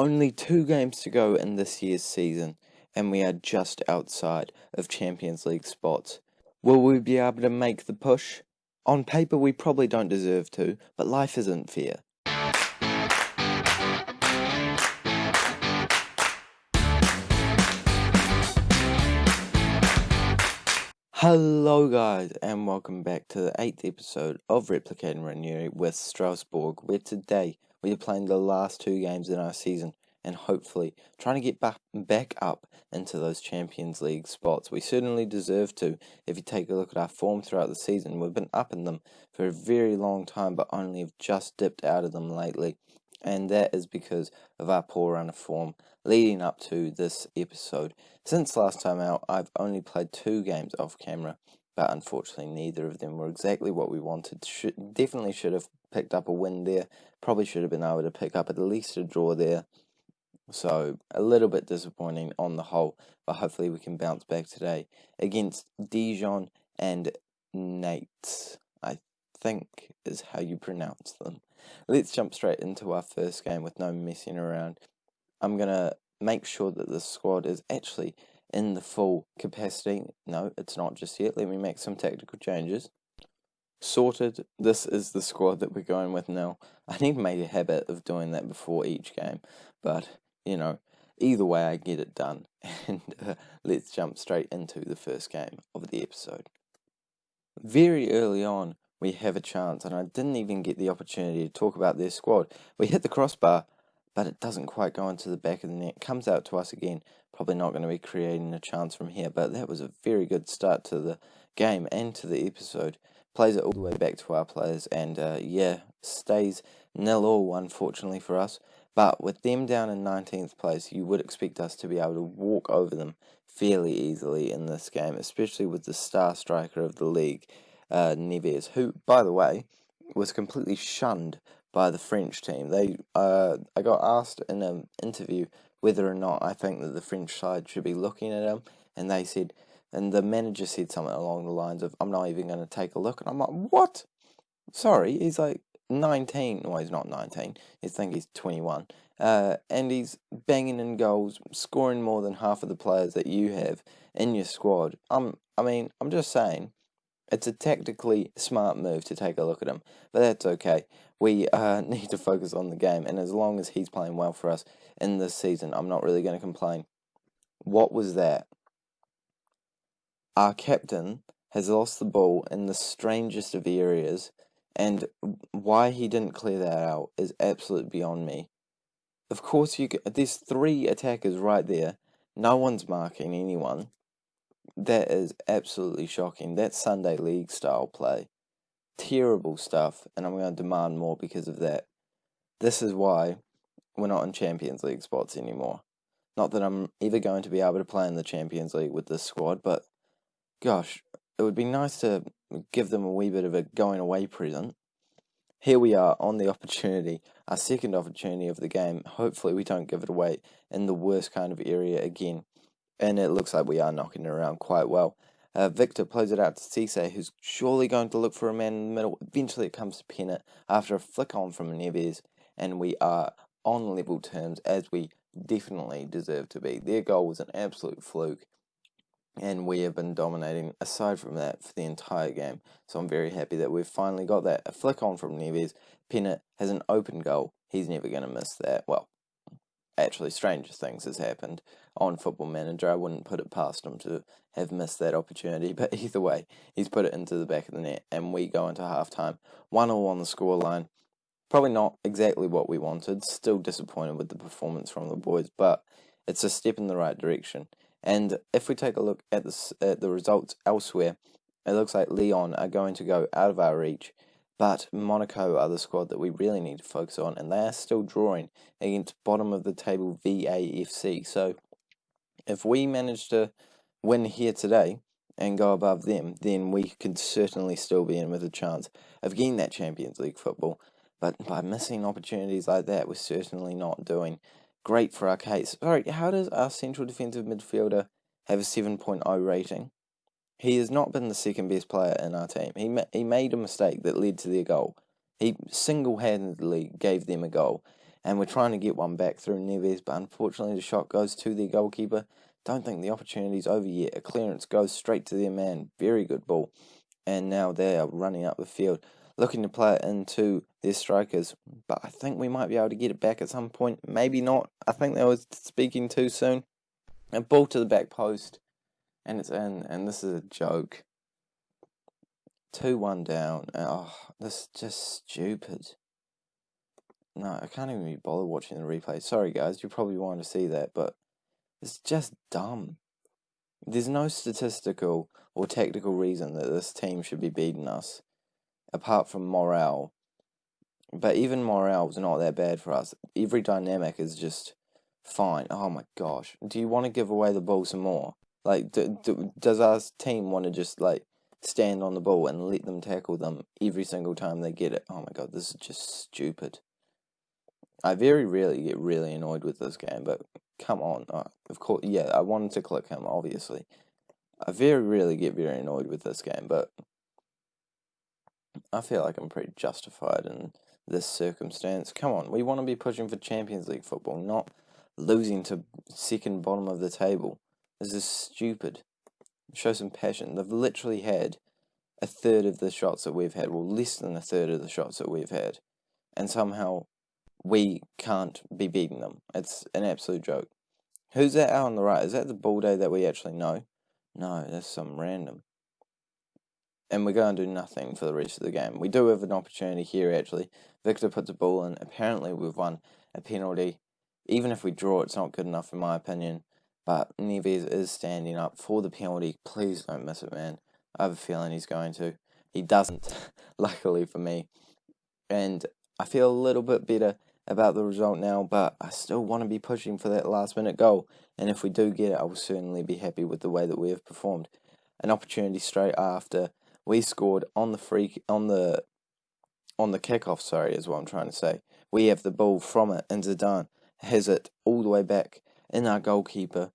Only 2 games to go in this year's season, and we are just outside of Champions League spots. Will we be able to make the push? On paper, we probably don't deserve to, but life isn't fair. Hello guys, and welcome back to the 8th episode of Replicating Ranieri with Strasbourg, where today we are playing the last 2 games in our season and hopefully trying to get back up into those Champions League spots. We certainly deserve to. If you take a look at our form throughout the season, we've been up in them for a very long time, but only have just dipped out of them lately. And that is because of our poor run of form leading up to this episode. Since last time out, I've only played 2 games off camera, but unfortunately neither of them were exactly what we wanted. Definitely should have picked up a win there. Probably should have been able to pick up at least a draw there. So a little bit disappointing on the whole, but hopefully we can bounce back today against Dijon and Nantes, I think is how you pronounce them. Let's jump straight into our first game with no messing around. I'm going to make sure that the squad is actually in the full capacity. No, it's not just yet. Let me make some tactical changes. Sorted. This is the squad that we're going with now. I need to make a habit of doing that before each game, but either way I get it done. And let's jump straight into the first game of the episode. Very early on, we have a chance, and I didn't even get the opportunity to talk about their squad. We hit the crossbar, but it doesn't quite go into the back of the net. Comes out to us again. Probably not going to be creating a chance from here, but that was a very good start to the game and to the episode. Plays it all the way back to our players, and stays 0-0, unfortunately for us. But with them down in 19th place, you would expect us to be able to walk over them fairly easily in this game, especially with the star striker of the league, Neves, who, by the way, was completely shunned by the French team. I got asked in an interview whether or not I think that the French side should be looking at him, and they said, and the manager said something along the lines of, I'm not even going to take a look, and I'm like, what? Sorry, he's like 19, well he's not 19, I think he's 21, and he's banging in goals, scoring more than half of the players that you have in your squad. I'm just saying, it's a tactically smart move to take a look at him, but that's okay. We need to focus on the game, and as long as he's playing well for us in this season, I'm not really going to complain. What was that? Our captain has lost the ball in the strangest of areas, and why he didn't clear that out is absolutely beyond me. Of course, there's 3 attackers right there. No one's marking anyone. That is absolutely shocking. That's Sunday League style play. Terrible stuff, and I'm going to demand more because of that. This is why we're not in Champions League spots anymore. Not that I'm ever going to be able to play in the Champions League with this squad, but gosh, it would be nice to give them a wee bit of a going away present. Here we are on the opportunity, our second opportunity of the game. Hopefully we don't give it away in the worst kind of area again. And it looks like we are knocking it around quite well. Victor plays it out to Cisse, who's surely going to look for a man in the middle. Eventually it comes to Pennant after a flick on from Neves, and we are on level terms as we definitely deserve to be. Their goal was an absolute fluke, and we have been dominating aside from that for the entire game. So I'm very happy that we've finally got that. A flick on from Neves. Pennant has an open goal. He's never going to miss that. Well, actually, stranger things has happened on Football Manager. I wouldn't put it past him to have missed that opportunity, but either way, he's put it into the back of the net, and we go into half-time. 1-1 on the scoreline. Probably not exactly what we wanted. Still disappointed with the performance from the boys, but it's a step in the right direction. And if we take a look at the results elsewhere, it looks like Lyon are going to go out of our reach, but Monaco are the squad that we really need to focus on, and they are still drawing against bottom of the table VAFC. So if we manage to win here today and go above them, then we could certainly still be in with a chance of getting that Champions League football. But by missing opportunities like that, we're certainly not doing great for our case. Sorry, how does our central defensive midfielder have a 7.0 rating? He has not been the second best player in our team. He made a mistake that led to their goal. He single-handedly gave them a goal. and we're trying to get one back through Neves, but unfortunately the shot goes to their goalkeeper. Don't think the opportunity's over yet. A clearance goes straight to their man. Very good ball. And now they are running up the field, looking to play it into their strikers. But I think we might be able to get it back at some point. Maybe not. I think they were speaking too soon. A ball to the back post. And it's in. And this is a joke. 2-1 down. Oh, this is just stupid. No, I can't even be bothered watching the replay. Sorry, guys. You probably want to see that, but it's just dumb. There's no statistical or tactical reason that this team should be beating us, apart from morale. But even morale's not that bad for us. Every dynamic is just fine. Oh my gosh. Do you want to give away the ball some more? Like, does our team want to just, like, stand on the ball and let them tackle them every single time they get it? Oh my god, this is just stupid. I very rarely get really annoyed with this game, but come on. Of course, yeah, I wanted to click him, obviously. I very rarely get very annoyed with this game, but I feel like I'm pretty justified in this circumstance. Come on, we want to be pushing for Champions League football, not losing to second bottom of the table. This is stupid. Show some passion. They've literally had a third of the shots that we've had, well, less than a third of the shots that we've had, and somehow we can't be beating them. It's an absolute joke. Who's that out on the right? Is that the Balde that we actually know? No, that's some random. And we're going to do nothing for the rest of the game. We do have an opportunity here, actually. Victor puts a ball in. Apparently, we've won a penalty. Even if we draw, it's not good enough, in my opinion. But Neves is standing up for the penalty. Please don't miss it, man. I have a feeling he's going to. He doesn't, luckily for me. And I feel a little bit better about the result now, but I still want to be pushing for that last-minute goal. And if we do get it, I will certainly be happy with the way that we have performed. An opportunity straight after we scored on the kickoff. Sorry, is what I'm trying to say. We have the ball from it, and Zidane has it all the way back in our goalkeeper,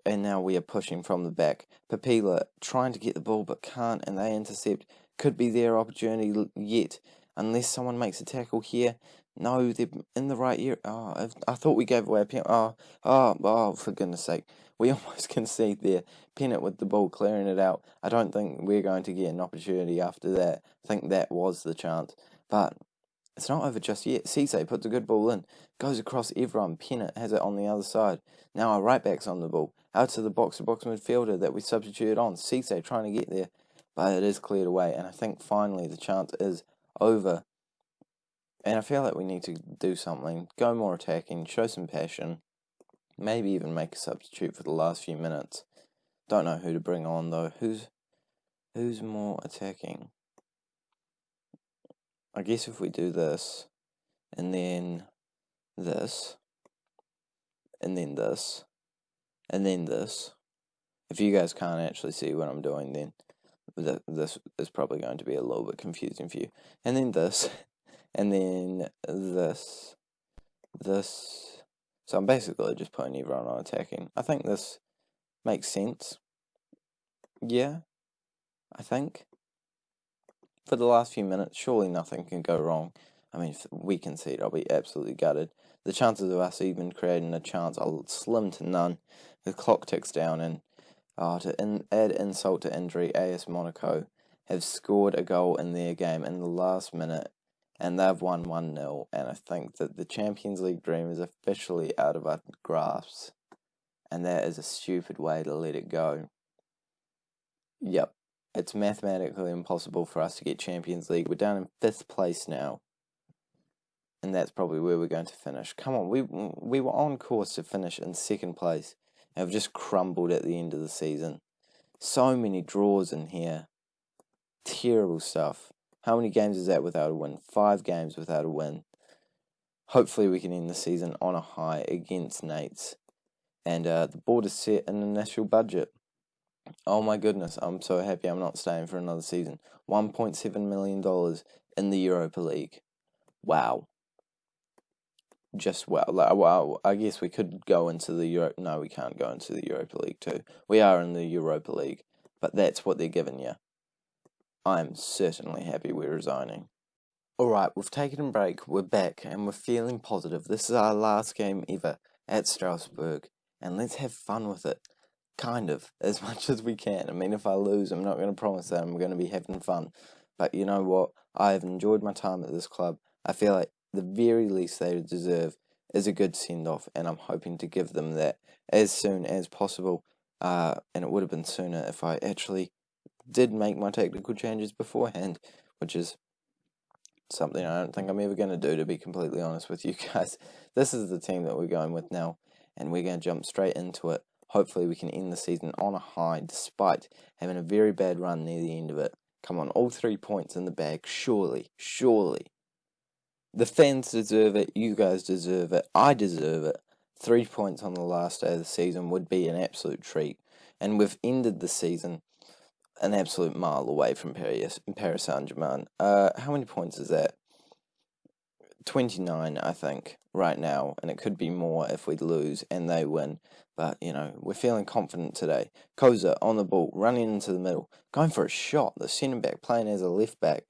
and now we are pushing from the back. Papila trying to get the ball but can't, and they intercept. Could be their opportunity yet, unless someone makes a tackle here. No, they're in the right area. Oh, I thought we gave away a penalty. Oh, for goodness sake. We almost concede there. Pennant with the ball, clearing it out. I don't think we're going to get an opportunity after that. I think that was the chance. But it's not over just yet. Cisse puts a good ball in. Goes across everyone. Pennant has it on the other side. Now our right back's on the ball. Out to the box-to-box midfielder that we substituted on. Cisse trying to get there. But it is cleared away. And I think finally the chance is over. And I feel like we need to do something, go more attacking, show some passion, maybe even make a substitute for the last few minutes. Don't know who to bring on though. Who's more attacking? I guess if we do this, and then this, and then this, and then this. If you guys can't actually see what I'm doing, then this is probably going to be a little bit confusing for you. And then this. And then this. So I'm basically just putting everyone on attacking. I think this makes sense. Yeah, I think. For the last few minutes, surely nothing can go wrong. I mean, if we concede, I'll be absolutely gutted. The chances of us even creating a chance are slim to none. The clock ticks down, and to add insult to injury, AS Monaco have scored a goal in their game in the last minute. And they've won 1-0, and I think that the Champions League dream is officially out of our grasp. And that is a stupid way to let it go. Yep, it's mathematically impossible for us to get Champions League. We're down in 5th place now. And that's probably where we're going to finish. Come on, we were on course to finish in 2nd place. And we've just crumbled at the end of the season. So many draws in here. Terrible stuff. How many games is that without a win? 5 games without a win. Hopefully we can end the season on a high against Nate's. And the board is set an initial budget. Oh my goodness, I'm so happy I'm not staying for another season. $1.7 million in the Europa League. Wow. Just wow. Wow. I guess we could go into the Europe. No, we can't go into the Europa League too. We are in the Europa League. But that's what they're giving you. I'm certainly happy we're resigning. Alright, we've taken a break, we're back, and we're feeling positive. This is our last game ever at Strasbourg, and let's have fun with it. Kind of, as much as we can. I mean, if I lose, I'm not going to promise that I'm going to be having fun. But you know what? I have enjoyed my time at this club. I feel like the very least they deserve is a good send-off, and I'm hoping to give them that as soon as possible. And it would have been sooner if I actually did make my tactical changes beforehand, which is something I don't think I'm ever going to do, to be completely honest with you guys. This is the team that we're going with now, and we're going to jump straight into it. Hopefully we can end the season on a high, despite having a very bad run near the end of it. Come on, all 3 points in the bag, surely. The fans deserve it, you guys deserve it, I deserve it. 3 points on the last day of the season would be an absolute treat, and we've ended the season an absolute mile away from Paris Saint-Germain. How many points is that? 29, I think, right now, and it could be more if we lose and they win. But, you know, we're feeling confident today. Koza on the ball, running into the middle, going for a shot. The centre-back playing as a left-back,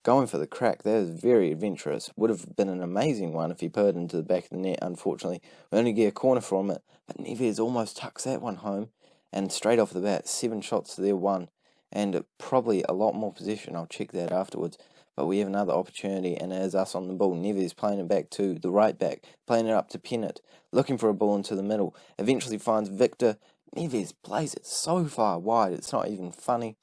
going for the crack. That is very adventurous. Would have been an amazing one if he put it into the back of the net. Unfortunately, we only get a corner from it, but Neves almost tucks that one home. And straight off the bat, 7 shots to their 1. And probably a lot more possession. I'll check that afterwards. But we have another opportunity, and it is us on the ball. Neves playing it back to the right back, playing it up to Pennant, looking for a ball into the middle. Eventually finds Victor. Neves plays it so far wide, it's not even funny.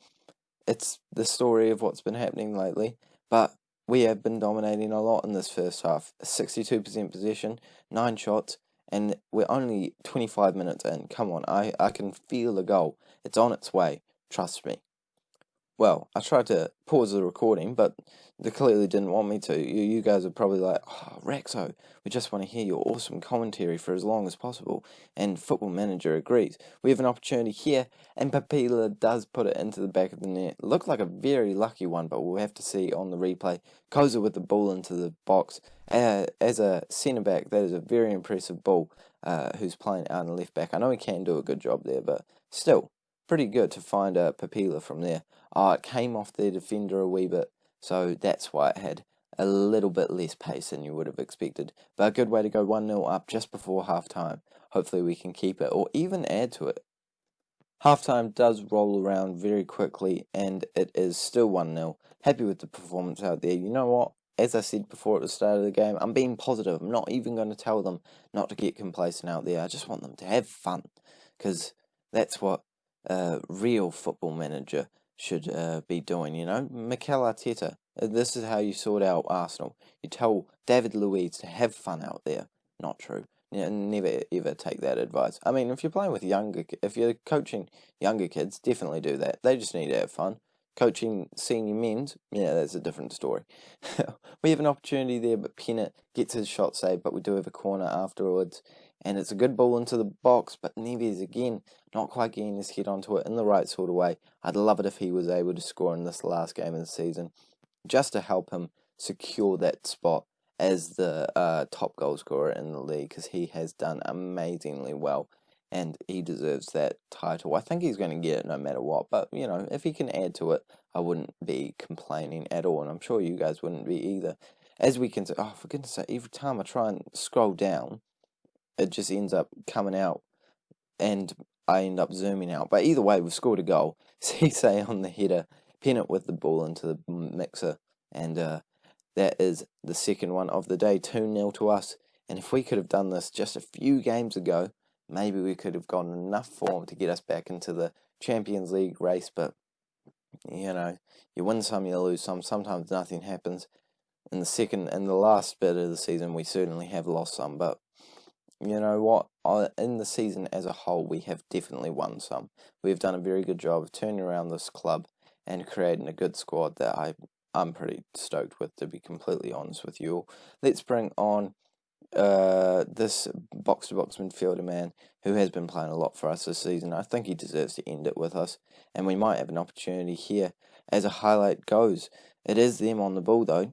It's the story of what's been happening lately. But we have been dominating a lot in this first half. 62% possession, 9 shots, and we're only 25 minutes in. Come on, I can feel the goal. It's on its way. Trust me. Well, I tried to pause the recording, but they clearly didn't want me to. You guys are probably like, oh, Rexo, we just want to hear your awesome commentary for as long as possible. And Football Manager agrees. We have an opportunity here, and Papila does put it into the back of the net. Looked like a very lucky one, but we'll have to see on the replay. Koza with the ball into the box. As a centre-back, that is a very impressive ball, who's playing out in left-back. I know he can do a good job there, but still, pretty good to find Papila from there. It came off their defender a wee bit, so that's why it had a little bit less pace than you would have expected. But a good way to go 1-0 up just before half-time. Hopefully we can keep it, or even add to it. Half-time does roll around very quickly, and it is still 1-0. Happy with the performance out there. You know what? As I said before at the start of the game, I'm being positive. I'm not even going to tell them not to get complacent out there. I just want them to have fun, because that's what real Football Manager should be doing, you know. Mikel Arteta, this is how you sort out Arsenal. You tell David Luiz to have fun out there. Not true. Never ever take that advice. I mean, if you're playing with if you're coaching younger kids, definitely do that. They just need to have fun. Coaching senior men's, yeah, that's a different story. We have an opportunity there, but Pennant gets his shot saved, but we do have a corner afterwards. And it's a good ball into the box, but Neves, again, not quite getting his head onto it in the right sort of way. I'd love it if he was able to score in this last game of the season, just to help him secure that spot as the top goal scorer in the league, because he has done amazingly well, and he deserves that title. I think he's going to get it no matter what, but, you know, if he can add to it, I wouldn't be complaining at all, and I'm sure you guys wouldn't be either. As we can say, oh, for goodness sake, every time I try and scroll down, it just ends up coming out, and I end up zooming out. But either way, we've scored a goal. Cisse on the header, Pennant with the ball into the mixer, and that is the second one of the day, 2-0 to us. And if we could have done this just a few games ago, maybe we could have gotten enough form to get us back into the Champions League race. But, you know, you win some, you lose some. Sometimes nothing happens. In the last bit of the season, we certainly have lost some, but you know what? In the season as a whole, we have definitely won some. We've done a very good job of turning around this club and creating a good squad that I'm pretty stoked with, to be completely honest with you all. Let's bring on this box-to-box midfielder man who has been playing a lot for us this season. I think he deserves to end it with us, and we might have an opportunity here as a highlight goes. It is them on the ball, though.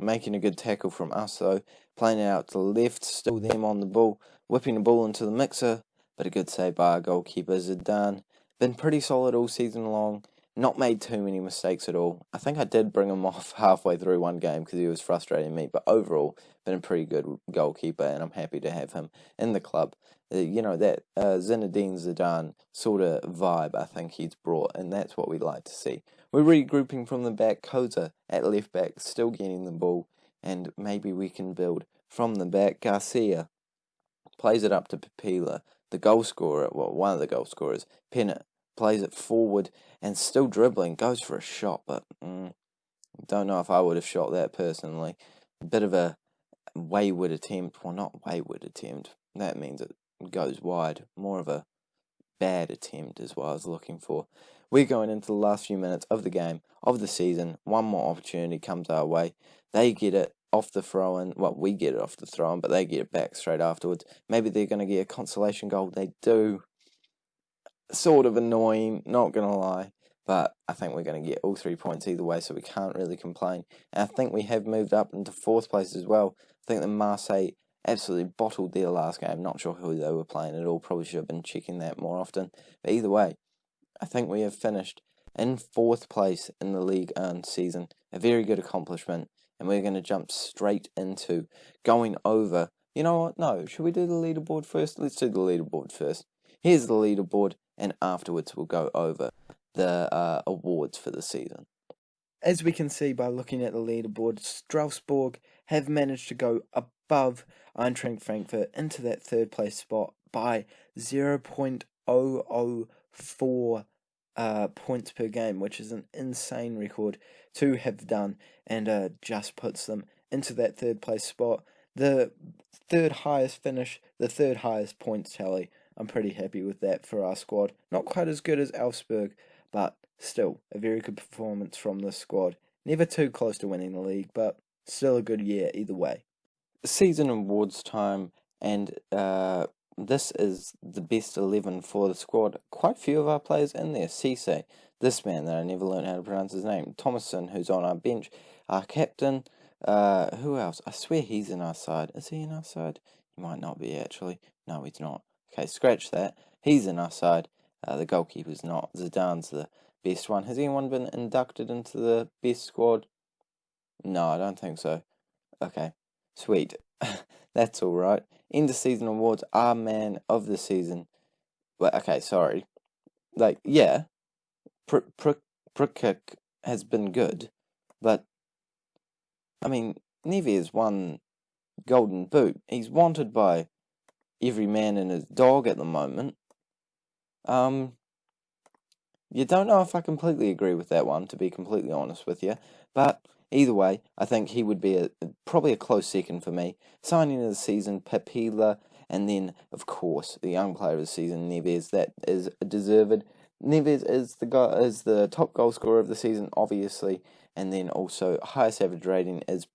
Making a good tackle from us, though. Playing it out to the left, still them on the ball. Whipping the ball into the mixer, but a good save by our goalkeeper, Zidane. Been pretty solid all season long. not made too many mistakes at all. I think I did bring him off halfway through one game because he was frustrating me, but overall, been a pretty good goalkeeper, and I'm happy to have him in the club. That Zinedine Zidane sort of vibe I think he's brought, and that's what we like to see. We're regrouping from the back. Koza at left back, still getting the ball, and maybe we can build from the back. Garcia plays it up to Papila, the goal scorer, well, one of the goal scorers. Pennant plays it forward and still dribbling, goes for a shot, but don't know if I would have shot that personally. A bit of a wayward attempt. Well, not wayward attempt. That means it goes wide. More of a bad attempt is what I was looking for. We're going into the last few minutes of the game, of the season. One more opportunity comes our way. They get it off the throw-in. Well, we get it off the throw-in, but they get it back straight afterwards. Maybe they're going to get a consolation goal. They do. Sort of annoying, not going to lie. But I think we're going to get all 3 points either way, so we can't really complain. And I think we have moved up into 4th place as well. I think that Marseille absolutely bottled their last game. Not sure who they were playing at all. Probably should have been checking that more often. But either way, I think we have finished in 4th place in the Ligue 1 season. A very good accomplishment. And we're going to jump straight into going over. You know what? No, should we do the leaderboard first? Let's do the leaderboard first. Here's the leaderboard, and afterwards we'll go over the awards for the season. As we can see by looking at the leaderboard, Strasbourg have managed to go above Eintracht Frankfurt into that 3rd place spot by 0.004 points per game, which is an insane record to have done, and just puts them into that 3rd place spot. The 3rd highest finish, the 3rd highest points tally. I'm pretty happy with that for our squad. Not quite as good as Augsburg, but still a very good performance from this squad. Never too close to winning the league, but still a good year either way. Season awards time, and this is the best 11 for the squad. Quite a few of our players in there. Cisse, this man that I never learned how to pronounce his name. Thomason, who's on our bench. Our captain. Who else? I swear he's in our side. Is he in our side? He might not be, actually. No, he's not. Okay, scratch that. He's in our side. The goalkeeper's not. Zidane's the best one. Has anyone been inducted into the best squad? No, I don't think so. Okay, sweet. That's alright. End of season awards. Our man of the season. Well, okay, sorry. Prkic has been good, but I mean, Neves won Golden Boot. He's wanted by every man and his dog at the moment. You don't know if I completely agree with that one, to be completely honest with you. But either way, I think he would be probably a close second for me. Signing of the season, Papila, and then, of course, the young player of the season, Neves. That is deserved. Neves is the top goal scorer of the season, obviously. And then also, highest average rating is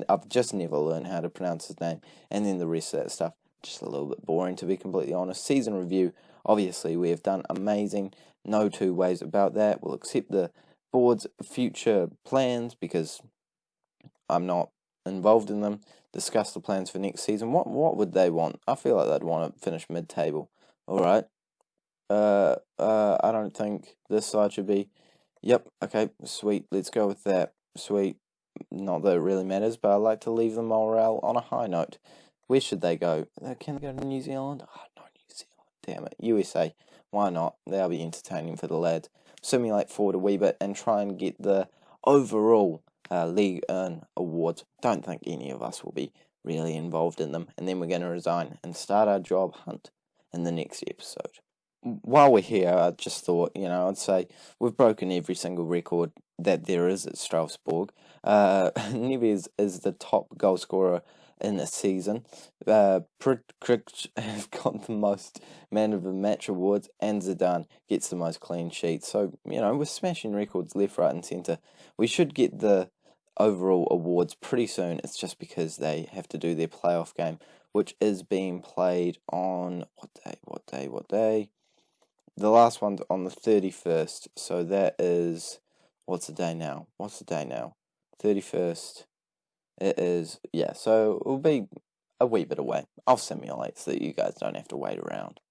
I've just never learned how to pronounce his name. And then the rest of that stuff, just a little bit boring, to be completely honest. Season review, obviously, we have done amazing. No two ways about that. We'll accept the board's future plans because I'm not involved in them. Discuss the plans for next season. What would they want? I feel like they'd want to finish mid-table. Alright. I don't think this side should be. Yep, okay, sweet, let's go with that. Sweet. Not that it really matters, but I like to leave the morale on a high note. Where should they go? Can they go to New Zealand? Oh, no, New Zealand. Damn it. USA. Why not? That'll be entertaining for the lads. Simulate forward a wee bit and try and get the overall League 1 awards. Don't think any of us will be really involved in them. And then we're going to resign and start our job hunt in the next episode. While we're here, I just thought, I'd say we've broken every single record that there is at Strasbourg. Neves is the top goal scorer in the season. Prkic have got the most man of the match awards, and Zidane gets the most clean sheets. So, we're smashing records left, right, and centre. We should get the overall awards pretty soon. It's just because they have to do their playoff game, which is being played on what day? The last one's on the 31st, so that is, what's the day now? 31st, it is, so it'll be a wee bit away. I'll simulate so that you guys don't have to wait around.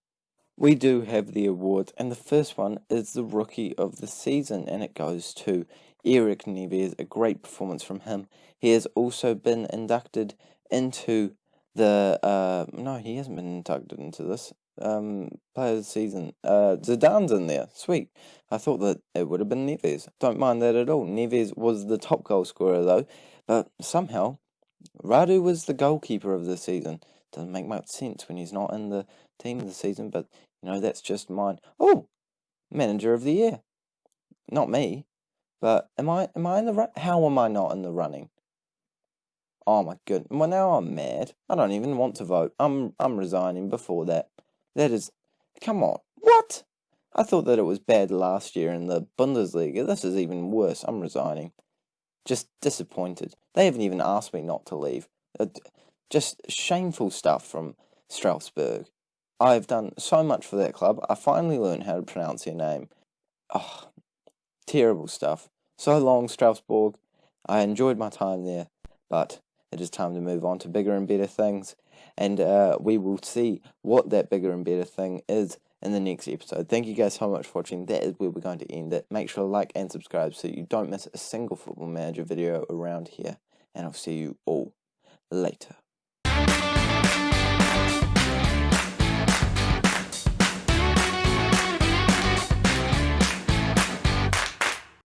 we do have the awards, and the first one is the Rookie of the Season, and it goes to Eric Neves. A great performance from him. He has also been inducted into the no, he hasn't been inducted into this Player of the Season. Zidane's in there. Sweet. I thought that it would have been Neves. Don't mind that at all. Neves was the top goal scorer though, but somehow Radu was the goalkeeper of the season. Doesn't make much sense when he's not in the team of the season, but that's just mine. Oh, Manager of the Year. Not me, but am I in the how am I not in the running? Oh my goodness. Well, now I'm mad. I don't even want to vote. I'm resigning before that. That is, come on. What? I thought that it was bad last year in the Bundesliga. This is even worse. I'm resigning. Just disappointed. They haven't even asked me not to leave. Just shameful stuff from Strasbourg. I've done so much for that club. I finally learned how to pronounce their name. Oh, terrible stuff. So long, Strasbourg. I enjoyed my time there, but it is time to move on to bigger and better things. And we will see what that bigger and better thing is in the next episode. Thank you guys so much for watching. That is where we're going to end it. Make sure to like and subscribe so you don't miss a single Football Manager video around here. And I'll see you all later.